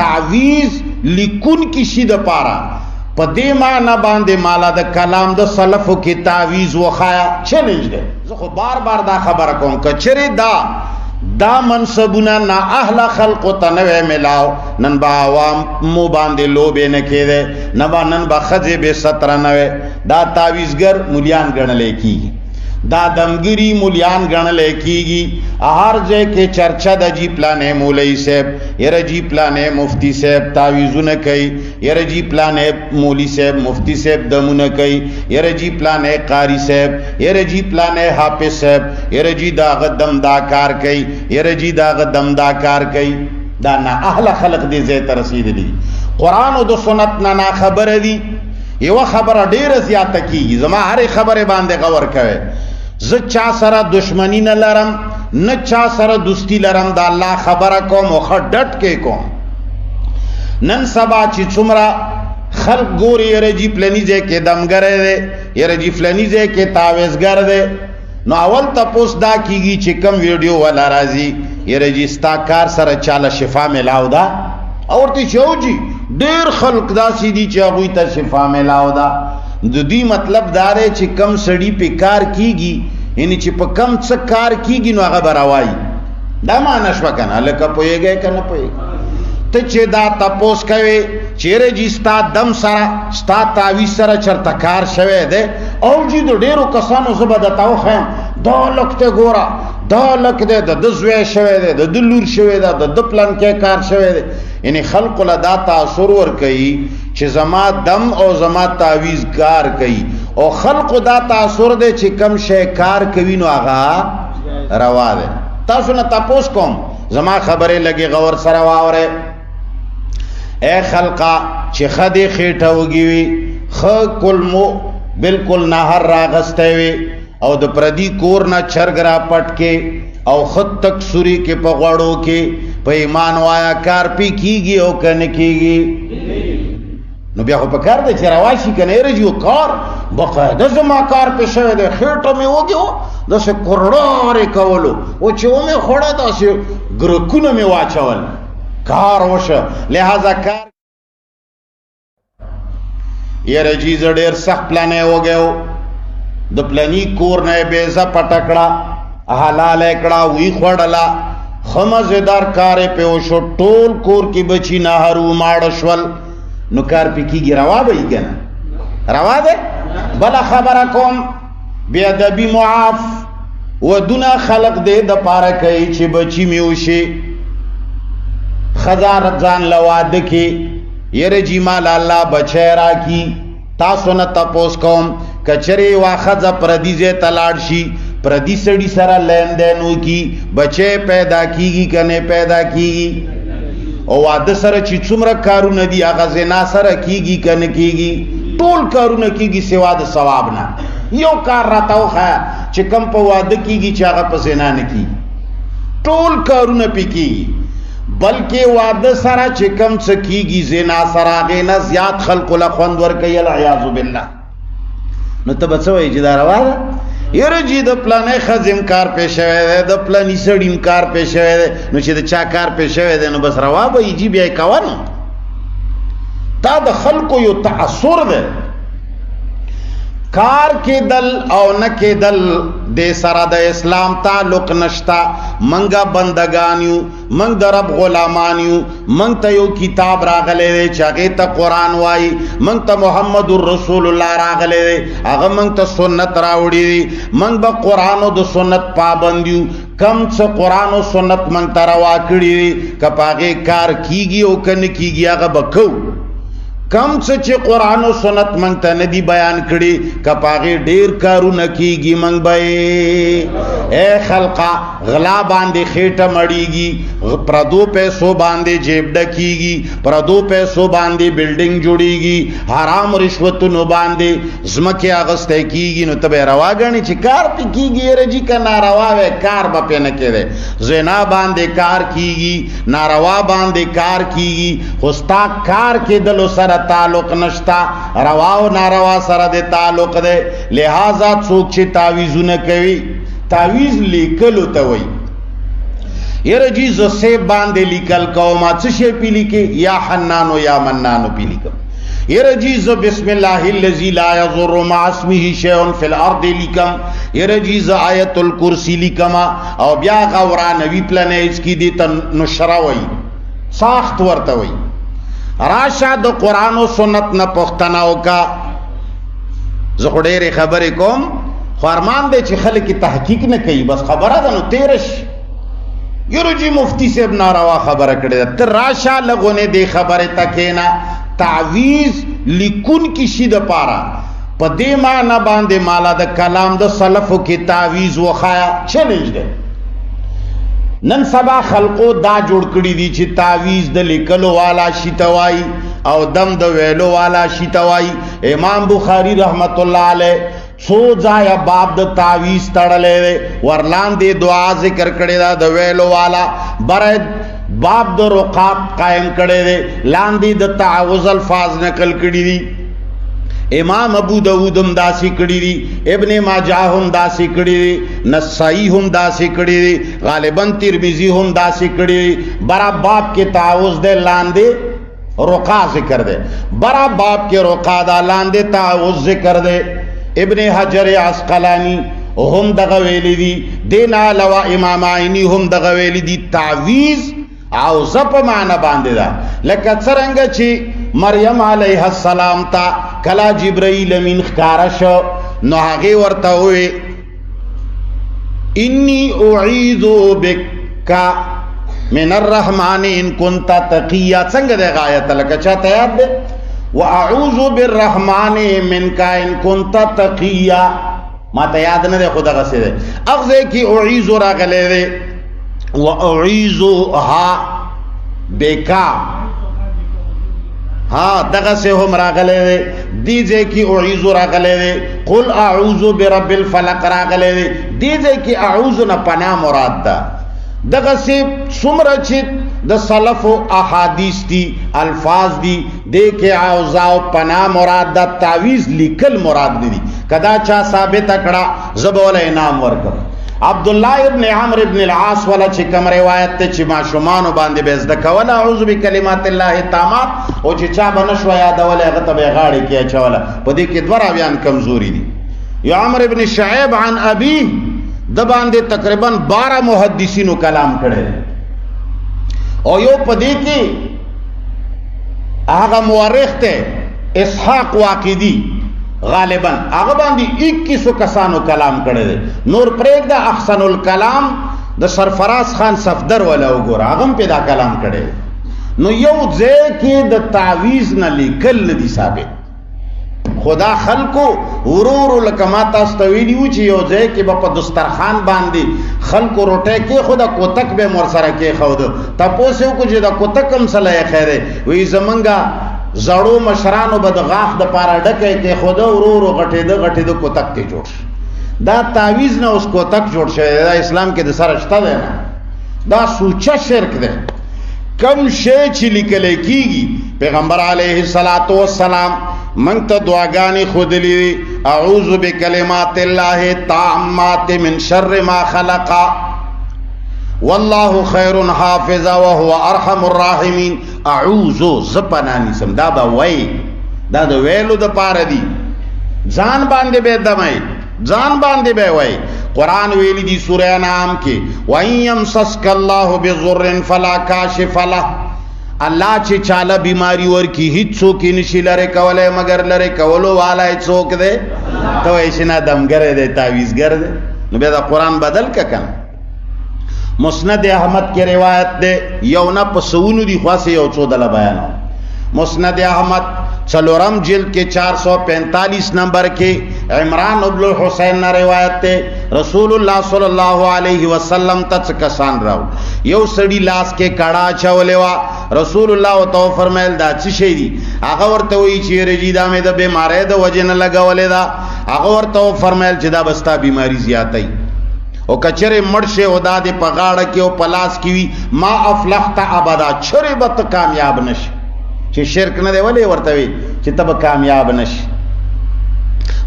تعویز لیکون کی شي د پارا په دې معنا باندې مالا د کلام د سلفو کې تعویز وخایا چیلنج دی. زه خو بار بار دا خبره کوم کچره دا منصبونه نا اهل خلق ته نوې ملاو نن با عوام مو باندې لوبې نه کېده نه با نن با خځې به ستر نه دا تعویزګر مولیان ګڼل کېږي دا دمګری مولیان ګڼل کېږي هر ځای کې چرچا د جی پلانې مولوی صاحب یره جی پلانې مفتی صاحب تعویزونه کوي یره جی پلانې مولوی صاحب مفتی صاحب دمونه کوي یره جی پلانې قاری صاحب یره جی پلانې حافظ صاحب یره جی دا غدم دا کار کوي یره جی دا غدم دا کار کوي دا نه اهل خلق دې زې ته رسیدلی قران او د سنت نه خبره دي یو خبره ډیره زیاته کیږي زما هر خبره باندې غور کوي ز چا سره دشمنی نه لرم نه چا سره دوستی لرم دا الله خبره کوم او خډټ کې کوم نن سبا چې څومره خلق ګوري یره جی پلنیځه کې دمګره دی یره جی پلنیځه کې تعویزګر دی نو اول تاسو دا کیږي چې کم ویډیو ولا راځي یره جی ستا کار سره چاله شفا ملاو دا اورته شو جی ډیر خلق دا سیدی چې هغه ته شفا ملاو دا د دې مطلب دا دی چې کم سړی په کار کیږي یعنی چې په کم څه کار کیږي نو هغه براوي دا معنی شو کنه لکه پويږي کنه پويږي ته چې دا تاسو کوي چیرې جی ستا دم سره ستا تعویز سره چرته کار شوه دی او جی د ډیرو کسانو زبدتاو خیم دا لکته ګورا دا لکه د زوی شوه دی د لور شوه دی د پلان کې کار شوه دی یعنی خلق له دا تاثر ور کوي چې زما دم او زما تعویز کار کوي او خلق دا تاثر دی چې کم شی کار کوي نو هغه روا دی. تاسو نه تاسو کوم زما خبره لګي غور سره واوره اے خلقا چې خدي خېټه وګوي خ کلمو بالکل نهر راغسته وي او د پردي کور نه چرګ را پټ کې او خط تک سوري کې په غوړو کې په ایمان وایا کار پی کیږي او کنه کیږي نو بیا خو په کار د چرواشي کنه رجو کار بقاعده زما کار په شوه د خېټه مې وګیو د څه کورړوري کولو او چې و مې خوړه داسې ګرکونه مې واچول کار وشه لہذا کار یره جی زړیر سخت پلانې وګیو د پلانی کور نه بیزه پټکړه حلال کړه وی خوړلا خمزدار کار په وشو ټول کور کې بچی نه هرو ماړ شول نو کار پکې روا به کنه روا ده بل خبره کوم بیا د بی معاف ودونه خلق دې د پاره کوي چې بچی میوشي خزار ځان لواده کې یره جی مال الله بچی را کی تاسو نه تپوس کوم کچری واخذ پردیزه تلاړ شي پردی سړی سره لین دین وکي بچی پیدا کیږي کنه پیدا کیږي او واده سره چې څومره کارونه دي هغه زنا سره کیږي کنه کیږي ټول کارونه کیږي سوا د ثواب نه یو کار راتاو ښه چې کم په واده کیږي چې هغه په زنا نه کیږي ټول کارونه پکې بلکې واده سره چې کم څه کیږي زنا سره غینا زیات خلق له خوند ور کوي العیاذ بالله نو ته بچوي چې دا روا یره جی د پلانې خزم کار پېښه ده د پلانې سړیم کار پېښه ده نو چې د چا کار پېښه ده نو بس روا به یی بیا کوانو تا د خلکو یو تاثر ده کار کې دل او نه کې دل د سره د اسلام تعلق نشتا منګه بندگانیو منګ د رب غلامانیو منګ ته یو کتاب راغلی چې هغه ته قران وای منګ ته محمد رسول الله راغلی هغه منګ ته سنت راوړي منګ به قران او د سنت پابندیو کم څه قران او سنت منګ ته روا کړی کپاغه کار کیږي او کنه کیږي هغه بکو کم څه چې قران او سنت مونږ ته ندی بیان کړي کپاغه ډیر کارونه کیږي مونږ به اے خلقا غلا باندې خېټه مړیږي پردو پیسو باندې جیب ډکیږي پردو پیسو باندې بلډینګ جوړیږي حرام رشوتونو باندې زمکه اغسته کیږي نو ته رواګانی چې کار پکېږي رجی کا ناروا و کار به پنه کړي زنا باندې کار کیږي ناروا باندې کار کیږي خوستا کار کې دلو سره تعلق نشتا روا او ناروا سره د تعلق ده لہذا څوک چې تعویذونه کوي تعویذ لیکلو ته وای یره جی ز سے باندې لیکل کوما څه شی پی لیکي یا حنانو یا منانو پی لیکم یره جی ز بسم الله الذی لا یضر مع اسمه شیء فی الارض لیکم یره جی ز آیت الکرسی لیکم او بیا غورانوی پلانیز کی دی ته نشراوی ساخت ورته وی راشه د قران او سنت نه پښتناو کا زه ډېرې خبرې کوم فرمان دی چې خلک تحقیق نه کوي بس خبره ده نو تیرش یره جی مفتی صاحب ناروا خبره کړې ته راشه لغونه دی خبره تکینا تعویز لیکون کی شي د پاره په دې معنا باندې مالا د کلام د سلفو کې تعویز وخایا چیلنج دی نن سبا خلقو دا جوړ کړی دي چې تعویز د لیکلو والا شیتوای او دم د ویلو والا شیتوای امام بخاری رحمت الله علیه څو ځای باب د تعویز تړلې ورلاندې دعا ذکر کړی دا د ویلو والا بر باب د رقاب قائم کړی دی لاندې د تعوذ الفاظ نقل کړی دي امام ابو داود هم داسې کړی دي ابن ماجه هم داسې کړی دي نسائی هم داسې کړی دي غالبا ترمذی هم داسې کړی دي برا باب کې تعوذ دی لاندې رقا ذکر دی برا باب کې رقا دا لاندې تعوذ ذکر دی ابن حجر عسقلانی هم دغه ویلی دي دین علاوه امام عینی هم دغه ویلی دي تعویز او زپ معنا باندې دا لکه څنګه چې مریم علیه السلام تا کلا جبرائیل امین ښکارا شو نو هغه ورته وی انی اعوذ بک من الرحمن ان كنت تقیا څنګه د غایت لکه چاته یاد ده واعوذ بالرحمن منك ان كنت تقیا ما ته یاد نه ده خدا غسه ده اغزه کی اعوذ راغله ده واعوذها بکا ہاں دغه سے هم راغله دیجه کی اعوذ راغله قل اعوذ برب الفلق راغله دیجه کی اعوذ نه پناه مراد ده دغه سے څومره چې د سلف او احادیث دي الفاظ دي د کې اعوذ او پناه مراد ده تعویذ لیکل مراد دي کدا چا ثابت کړه زبول انعام ورکړه عبد الله ابن عمرو ابن العاص ولا چې کوم روایت ته چې ماشومان باندې به زده کول اعوذ بکلمات الله التامات او چې چا بنشو یادول هغه ته به غاړي کې اچول په دې کې دوه راویان کمزوري دي یا عمرو ابن شعیب عن ابي د باندې تقریبا 12 محدثینو کلام کړي او یو په دې کې هغه مورخ ته اسحاق واقدی غالبا هغه باندې 21 کسانو کلام کړی دی نور پرېږ د احسن الکلام د سرفراز خان صفدر ولا وګوره هغه پیدا کلام کړی نو یو ځای کې د تعویذ نه لیکل ندي ثابت خدا خلقو ورور لکما تاسو ته ویلو چې یو ځای کې په دسترخوان باندې خلقو روټه کې خدا کوتک به مر سره کې خود تاسو کو چې دا کوتک هم صلاح خیره وی زمنګا زړو مشرانو بد غاخ د پاره ډکه کې خدا ورورو غټې د کوتک کې جوړ دا تعویذ نه اوس کوتک جوړ شوی دا اسلام کې د سره شته نه دا سوچا شرک ده کم شی چې لیکل کیږي پیغمبر علیه الصلاۃ والسلام من ته دعاګانې خودلی اعوذ بکلمات الله التامات من شر ما خلق والله خیر حافظ وهو ارحم الراحمین اعوذ زپنانی سم دا به وای دا د ویلو د پاره دی ځان باندې به دمای ځان باندې به وای قران ویلی دی سورہ انعام کې وایم سسک الله بضر فلا کاشف له الله چې چاله بیماری ورکی هیڅ څوک نشي لره کوله مگر لره کولو والا څوک دی ته یې شنه دمګره دی تعویذګر دی نو به دا قران بدل ککن مسند احمد کی روایت دے یونا پسونو دی خواست یو چودل بیانا مسند احمد چلورم جلد کے 445 نمبر کے عمران ابن حسین نا روایت دے رسول اللہ صلی اللہ علیہ وسلم تچ کسان راو یو سڑی لاس کے کڑا چولے وا رسول اللہ تو فرمائل دا چی شئی دی آغا ورطوئی چی رجی دا میں دا بیمارے دا وجن لگا ولے دا آغا ورطو فرمائل چی دا بستا بیماری زیادہ او کچره مرشه او داده په غاړه کې او پلاس کې وی ما افلحت ابدا چره بت کامیاب نشي چې شرک نه دی ولې ورته وی چې تب کامیاب نشي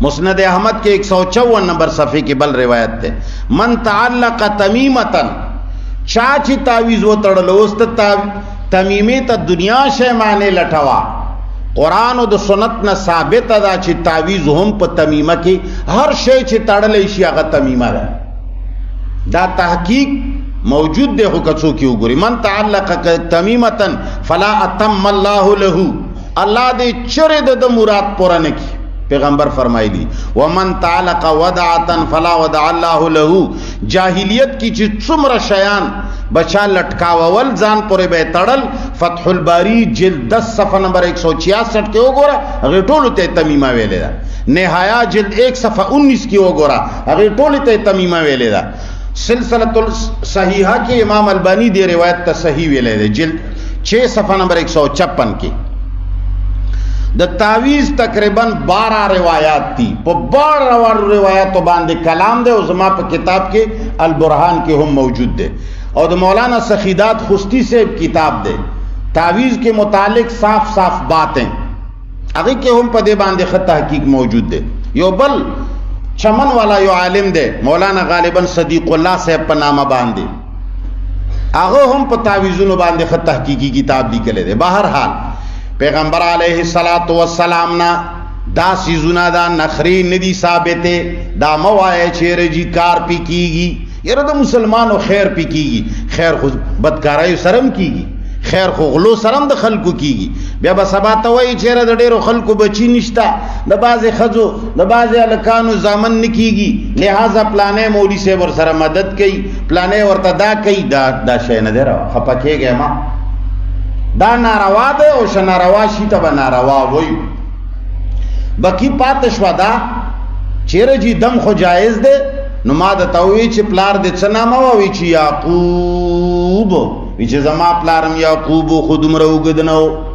مسند احمد کے 154 نمبر صفحے کی بل روایت ہے من تعلق تمیمتا چا چې تعویز و تړلو اوس ته تمیمه ته دنیا شی معنی لټوا. قرآن او د سنت نه ثابت ده چې تعویز هم په تمیمه کې هر شی چې تړلې شي هغه تمیمه ده. دا تحقیق موجود دی خو کڅو کې وګوري. من تعلق تمیمتن فلا اتم الله له، الله دې چره د مراد پوره نه کی. پیغمبر فرمایلی ومن تعلق ودعتن فلا ودع الله له. جاہلیت کی چې څومره شیان بچا لټکاول ځان پورې به تړل. فتح الباری جلد 10 صفحه نمبر 166 کې وګوره هغه ټول ته تمیمه ویلې ده. نهایا جلد 1 صفحه 19 کې وګوره هغه ټول ته تمیمه ویلې ده. سلسلۃ الصحیحہ کې امام البانی دی روایت ته صحیح ویلې ده جلد 6 صفحه نمبر 156 کې. د تعویز تقریبا 12 روایات دي. په 12 روایتو باندې کلام دی او زما په کتاب کې البرهان کې هم موجود دی او د مولانا سخیدات خستی سے کتاب دی. تعویز کے متعلق صاف صاف باتیں هغه کې هم په دې باندې خط تحقیق موجود دی. یو بل چمن والا یو عالم دی مولانا غالبا صدیق الله صاحب په نامه باندې هغه هم په تعویزونو باندې خط تحقیقی کتاب لیکلی دی. بهر حال پیغمبر علیہ الصلوۃ والسلام نا دا سیزونا دا نخری ندی ثابته. دا موایه چیرې جی کار پی کیږي یره د مسلمانو خیر پی کیږي. خیر خو بدکارای سرم کیږي، خیر خو غلو سرم د خلکو کیږي. بیا به سبا ته وایي چیرې د ډیرو خلکو بچی نشتا، د بعضې خزو د بعضې الکانو زامن نه کیږي، لہذا پلانې مولوي صاحب ور سره مدد کوي، پلانې ورته دا کوي. دا شی نه دی روا، خفه کېږئ ما. دا ناروا ده او ش ناروا شي ته به ناروا وایو. بکی پاتې شوه دا چیرې جی دم خو جایز ده. نو ما درته ووایي چې پلار دې څه نامه ووایي چې یعقوب وي چې زما پلارم یعقوب خو دومره اوږد نه و.